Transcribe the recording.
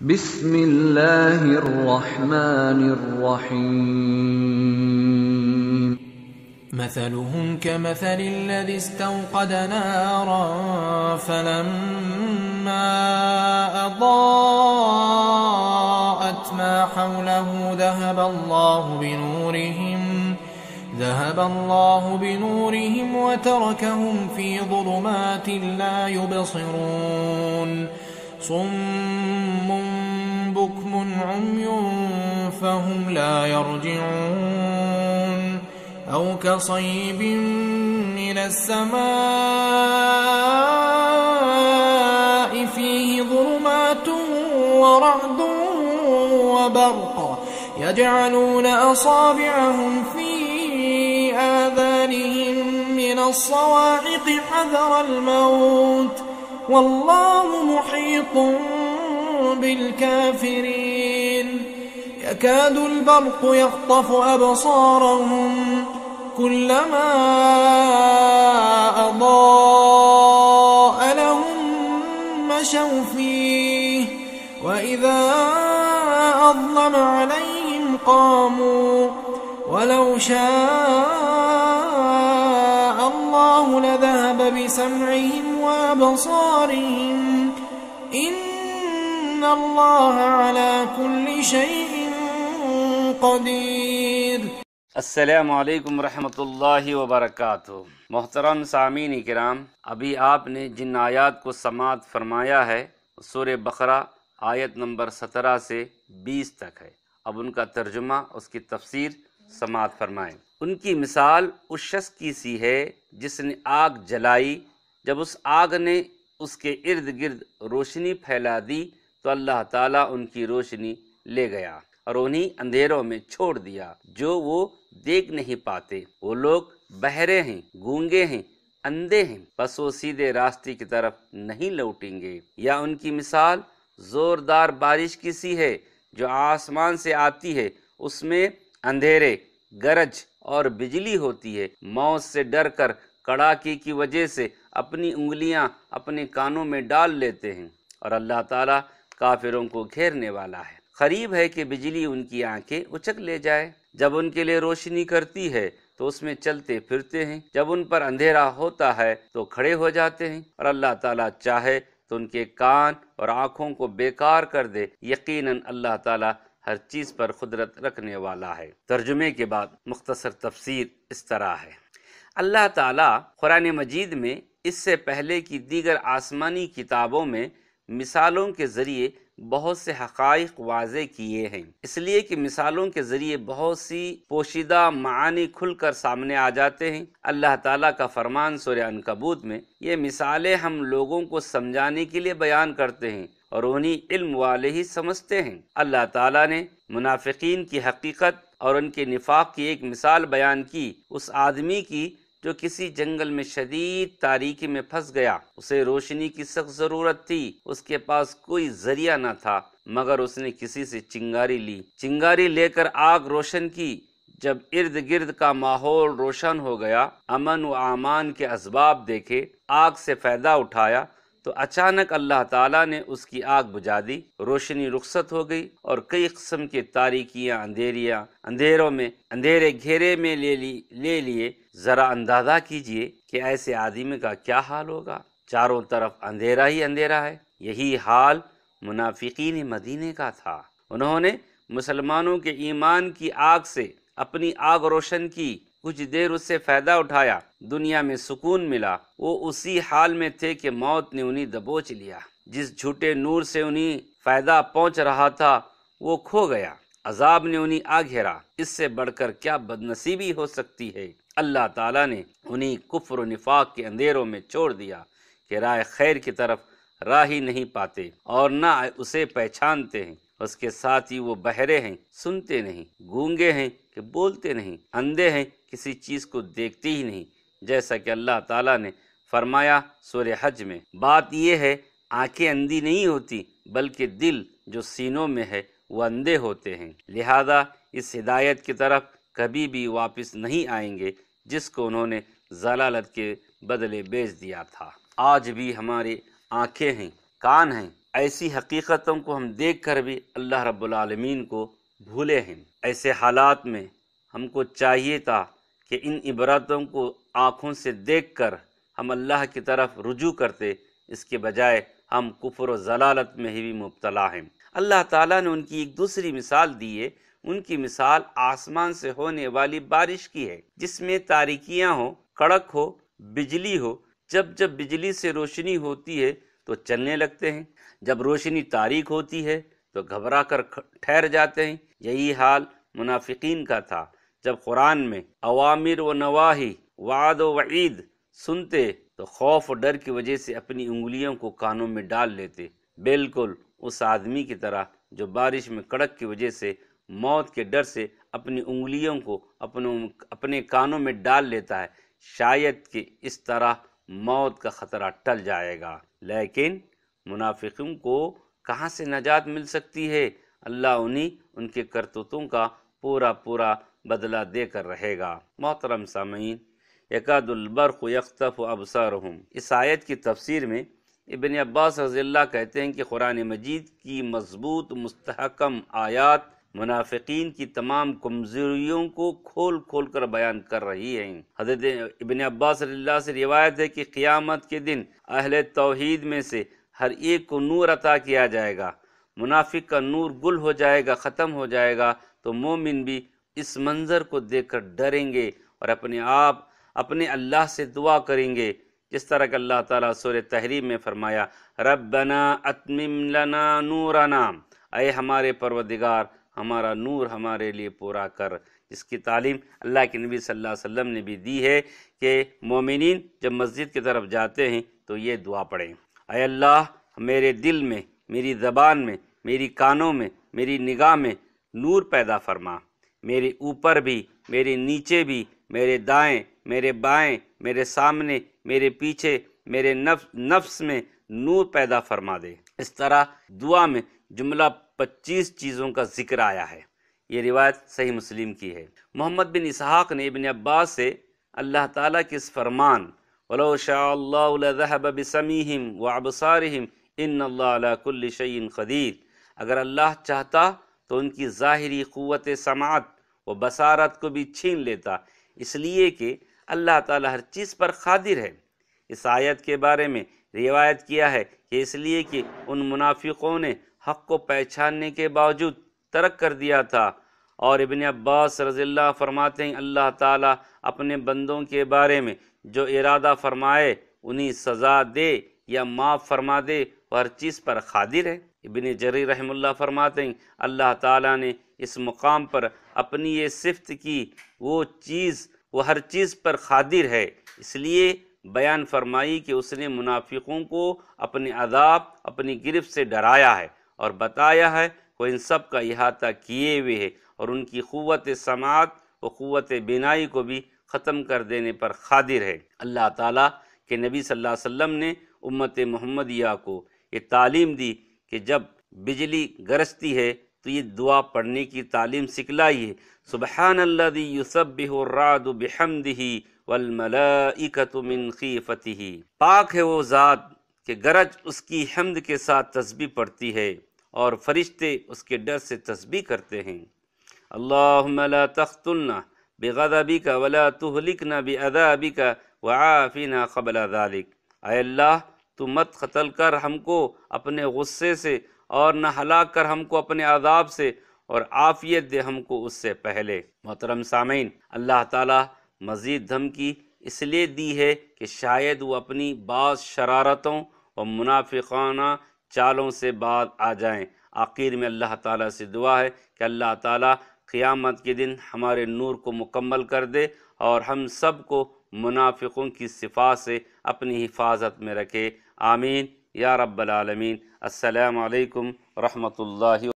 بسم اللہ الرحمن الرحیم مثلهم كمثل الذي استوقد نارا فلما أضاءت ما حوله ذهب الله بنورهم وتركهم في ظلمات لا يبصرون صم بكم عمي فهم لا يرجعون أو كصيب من السماء فيه ظلمات ورعد وبرق يجعلون أصابعهم في آذانهم من الصواعق حذر الموت والله محيط بالكافرين يكاد البرق يخطف أبصارهم كلما أضاء لهم مشوا فيه وإذا أظلم عليهم قاموا ولو شاء الله لذهب بسمعهم وأبصارهم إن الله على كل شيء قدیر۔ السلام علیکم ورحمۃ اللہ وبرکاتہ۔ محترم سامعین کرام، ابھی آپ نے جن آیات کو سماعت فرمایا ہے سورہ بقرہ آیت نمبر 17 سے 20 تک ہے۔ اب ان کا ترجمہ، اس کی تفسیر سماعت فرمائیں۔ ان کی مثال اس شخص کی سی ہے جس نے آگ جلائی، جب اس آگ نے اس کے ارد گرد روشنی پھیلا دی تو اللہ تعالیٰ ان کی روشنی لے گیا اور انہیں اندھیروں میں چھوڑ دیا جو وہ دیکھ نہیں پاتے۔ وہ لوگ بہرے ہیں، گونگے ہیں، اندھے ہیں، بس وہ سیدھے راستے کی طرف نہیں لوٹیں گے۔ یا ان کی مثال زوردار بارش کی سی ہے جو آسمان سے آتی ہے، اس میں اندھیرے، گرج اور بجلی ہوتی ہے۔ موت سے ڈر کر کڑاکے کی وجہ سے اپنی انگلیاں اپنے کانوں میں ڈال لیتے ہیں، اور اللہ تعالیٰ کافروں کو گھیرنے والا ہے۔ قریب ہے کہ بجلی ان کی آنکھیں اچک لے جائے۔ جب ان کے لیے روشنی کرتی ہے تو اس میں چلتے پھرتے ہیں، جب ان پر اندھیرا ہوتا ہے تو کھڑے ہو جاتے ہیں، اور اللہ تعالیٰ چاہے تو ان کے کان اور آنکھوں کو بیکار کر دے۔ یقیناً اللہ تعالیٰ ہر چیز پر قدرت رکھنے والا ہے۔ ترجمے کے بعد مختصر تفسیر اس طرح ہے۔ اللہ تعالیٰ قرآن مجید میں اس سے پہلے کی دیگر آسمانی کتابوں میں مثالوں کے ذریعے بہت سے حقائق واضح کیے ہیں، اس لیے کہ مثالوں کے ذریعے بہت سی پوشیدہ معانی کھل کر سامنے آ جاتے ہیں۔ اللہ تعالیٰ کا فرمان سورہ عنکبوت میں، یہ مثالیں ہم لوگوں کو سمجھانے کے لیے بیان کرتے ہیں اور انہیں علم والے ہی سمجھتے ہیں۔ اللہ تعالیٰ نے منافقین کی حقیقت اور ان کے نفاق کی ایک مثال بیان کی، اس آدمی کی جو کسی جنگل میں شدید تاریکی میں پھنس گیا۔ اسے روشنی کی سخت ضرورت تھی، اس کے پاس کوئی ذریعہ نہ تھا مگر اس نے کسی سے چنگاری لی، چنگاری لے کر آگ روشن کی۔ جب ارد گرد کا ماحول روشن ہو گیا، امن و امان کے اسباب دیکھے، آگ سے فائدہ اٹھایا، تو اچانک اللہ تعالیٰ نے اس کی آگ بجھا دی، روشنی رخصت ہو گئی اور کئی قسم کے تاریکیاں، اندھیروں میں اندھیرے گھیرے میں لے لیے۔ ذرا اندازہ کیجئے کہ ایسے آدمی کا کیا حال ہوگا۔ چاروں طرف اندھیرا ہی اندھیرا ہے۔ یہی حال منافقین مدینے کا تھا۔ انہوں نے مسلمانوں کے ایمان کی آگ سے اپنی آگ روشن کی، کچھ دیر اس سے فائدہ اٹھایا، دنیا میں سکون ملا۔ وہ اسی حال میں تھے کہ موت نے انہیں دبوچ لیا۔ جس جھوٹے نور سے انہیں فائدہ پہنچ رہا تھا وہ کھو گیا، عذاب نے انہیں آ گھیرا۔ اس سے بڑھ کر کیا بدنصیبی ہو سکتی ہے۔ اللہ تعالیٰ نے انہیں کفر و نفاق کے اندھیروں میں چھوڑ دیا کہ راہ خیر کی طرف راہ ہی نہیں پاتے اور نہ اسے پہچانتے ہیں۔ اس کے ساتھ ہی وہ بہرے ہیں، سنتے نہیں، گونگے ہیں کہ بولتے نہیں، اندھے ہیں، کسی چیز کو دیکھتے ہی نہیں، جیسا کہ اللہ تعالیٰ نے فرمایا سورہ حج میں۔ بات یہ ہے، آنکھیں اندھی نہیں ہوتی بلکہ دل جو سینوں میں ہے وہ اندھے ہوتے ہیں، لہذا اس ہدایت کی طرف کبھی بھی واپس نہیں آئیں گے جس کو انہوں نے ضلالت کے بدلے بیچ دیا تھا۔ آج بھی ہماری آنکھیں ہیں، کان ہیں، ایسی حقیقتوں کو ہم دیکھ کر بھی اللہ رب العالمین کو بھولے ہیں۔ ایسے حالات میں ہم کو چاہیے تھا کہ ان عبرتوں کو آنکھوں سے دیکھ کر ہم اللہ کی طرف رجوع کرتے، اس کے بجائے ہم کفر و ضلالت میں ہی بھی مبتلا ہیں۔ اللہ تعالیٰ نے ان کی ایک دوسری مثال دی ہے، ان کی مثال آسمان سے ہونے والی بارش کی ہے، جس میں تاریکیاں ہو، کڑک ہو، بجلی ہو۔ جب جب بجلی سے روشنی ہوتی ہے تو چلنے لگتے ہیں، جب روشنی تاریک ہوتی ہے تو گھبرا کر ٹھہر جاتے ہیں۔ یہی حال منافقین کا تھا۔ جب قرآن میں اوامر و نواہی، وعد و وعید سنتے تو خوف و ڈر کی وجہ سے اپنی انگلیوں کو کانوں میں ڈال لیتے، بالکل اس آدمی کی طرح جو بارش میں کڑک کی وجہ سے موت کے ڈر سے اپنی انگلیوں کو اپنے کانوں میں ڈال لیتا ہے، شاید کہ اس طرح موت کا خطرہ ٹل جائے گا۔ لیکن منافقوں کو کہاں سے نجات مل سکتی ہے؟ اللہ ان کے کرتوتوں کا پورا بدلہ دے کر رہے گا۔ محترم سامعین، یکاد البرق یخطف ابصارہم، اس آیت کی تفسیر میں ابن عباس رضی اللہ کہتے ہیں کہ قرآن مجید کی مضبوط مستحکم آیات منافقین کی تمام کمزوریوں کو کھول کھول کر بیان کر رہی ہیں۔ حضرت ابن عباس رضی اللہ سے روایت ہے کہ قیامت کے دن اہل توحید میں سے ہر ایک کو نور عطا کیا جائے گا، منافق کا نور گل ہو جائے گا، ختم ہو جائے گا، تو مومن بھی اس منظر کو دیکھ کر ڈریں گے اور اپنے اللہ سے دعا کریں گے، جس طرح کہ اللہ تعالیٰ سورہ تحریم میں فرمایا، ربنا اتمم لنا نورنا، اے ہمارے پروردگار ہمارا نور ہمارے لیے پورا کر، جس کی تعلیم اللہ کے نبی صلی اللہ علیہ وسلم نے بھی دی ہے کہ مومنین جب مسجد کی طرف جاتے ہیں تو یہ دعا پڑھیں، اے اللہ میرے دل میں، میری زبان میں، میری کانوں میں، میری نگاہ میں نور پیدا فرما، میرے اوپر بھی، میرے نیچے بھی، میرے دائیں، میرے بائیں، میرے سامنے، میرے پیچھے، میرے نفس میں نور پیدا فرما دے۔ اس طرح دعا میں جملہ 25 چیزوں کا ذکر آیا ہے۔ یہ روایت صحیح مسلم کی ہے۔ محمد بن اسحاق نے ابن عباس سے اللہ تعالیٰ کے اس فرمان وَلَوْ شَاءَ اللَّهُ لَذَهَبَ بِسَمْعِهِمْ وَأَبْصَارِهِمْ إِنَّ اللَّهَ عَلَى كُلِّ شَيْءٍ قَدِيرٌ، اگر اللہ چاہتا تو ان کی ظاہری قوت سماعت و بصارت کو بھی چھین لیتا، اس لیے کہ اللہ تعالیٰ ہر چیز پر قادر ہے۔ اس آیت کے بارے میں روایت کیا ہے کہ اس لیے کہ ان منافقوں نے حق کو پہچاننے کے باوجود ترک کر دیا تھا، اور ابن عباس رضی اللہ فرماتے ہیں اللہ تعالیٰ اپنے بندوں کے بارے میں جو ارادہ فرمائے انہیں سزا دے یا معاف فرما دے، وہ ہر چیز پر قادر ہے۔ ابن جریر رحمہ اللہ فرماتے ہیں اللہ تعالیٰ نے اس مقام پر اپنی یہ صفت کی، وہ ہر چیز پر قادر ہے، اس لیے بیان فرمائی کہ اس نے منافقوں کو اپنے عذاب، اپنی گرفت سے ڈرایا ہے اور بتایا ہے وہ ان سب کا احاطہ کیے ہوئے ہے، اور ان کی قوت سماعت و قوت بینائی کو بھی ختم کر دینے پر قادر ہے۔ اللہ تعالیٰ کے نبی صلی اللہ علیہ وسلم نے امت محمدیہ کو یہ تعلیم دی کہ جب بجلی گرجتی ہے تو یہ دعا پڑھنے کی تعلیم سکھلائی ہے، سبحان الذی یسبح الرعد بحمدہ والملائکۃ من خیفتہ، پاک ہے وہ ذات کہ گرج اس کی حمد کے ساتھ تسبیح پڑھتی ہے اور فرشتے اس کے ڈر سے تسبیح کرتے ہیں۔ اللہم لا تقتلنا بغضبک ولا تہلکنا بعذابک وعافنا قبل ذلک، اے اللہ تو مت قتل کر ہم کو اپنے غصے سے اور نہ ہلاک کر ہم کو اپنے عذاب سے، اور عافیت دے ہم کو اس سے پہلے۔ محترم سامعین، اللہ تعالیٰ مزید دھمکی اس لیے دی ہے کہ شاید وہ اپنی بعض شرارتوں اور منافقانہ چالوں سے باز آ جائیں۔ آخر میں اللہ تعالیٰ سے دعا ہے کہ اللہ تعالیٰ قیامت کے دن ہمارے نور کو مکمل کر دے اور ہم سب کو منافقوں کی صفات سے اپنی حفاظت میں رکھے، آمین یا رب العالمین۔ السلام علیکم ورحمۃ اللہ